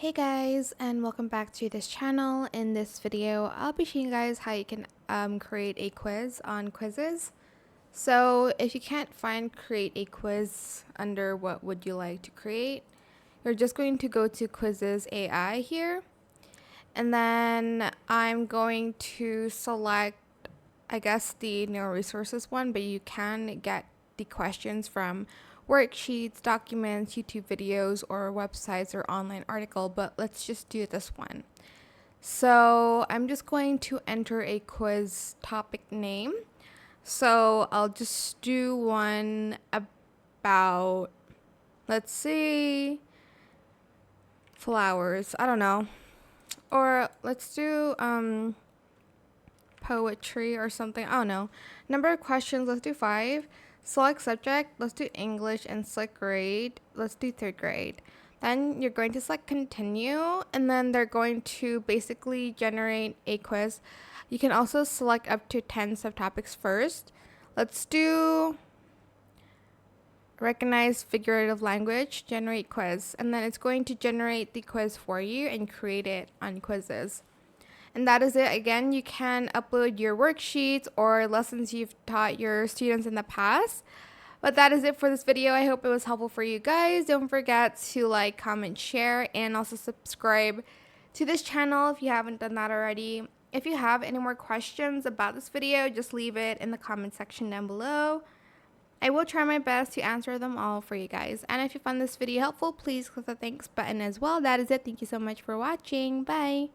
Hey guys, and welcome back to this channel. In this video, I'll be showing you guys how you can create a quiz on Quizizz. So if you can't find create a quiz under what would you like to create, you're just going to go to Quizizz AI here. And then I'm going to select, I guess, the no resources one, but you can get the questions from worksheets, documents, YouTube videos, or websites or online article, but let's just do this one. So I'm just going to enter a quiz topic name. So I'll just do one about, let's see, flowers. I don't know. Or let's do poetry or something. I don't know. Number of questions, let's do 5. Select subject, let's do English, and select grade, let's do 3rd grade. Then you're going to select continue, and then they're going to basically generate a quiz. You can also select up to 10 subtopics first. Let's do recognize figurative language, generate quiz, and then it's going to generate the quiz for you and create it on Quizizz. And that is it. Again, you can upload your worksheets or lessons you've taught your students in the past. But that is it for this video. I hope it was helpful for you guys. Don't forget to like, comment, share, and also subscribe to this channel if you haven't done that already. If you have any more questions about this video, just leave it in the comment section down below. I will try my best to answer them all for you guys. And if you found this video helpful, please click the thanks button as well. That is it. Thank you so much for watching. Bye.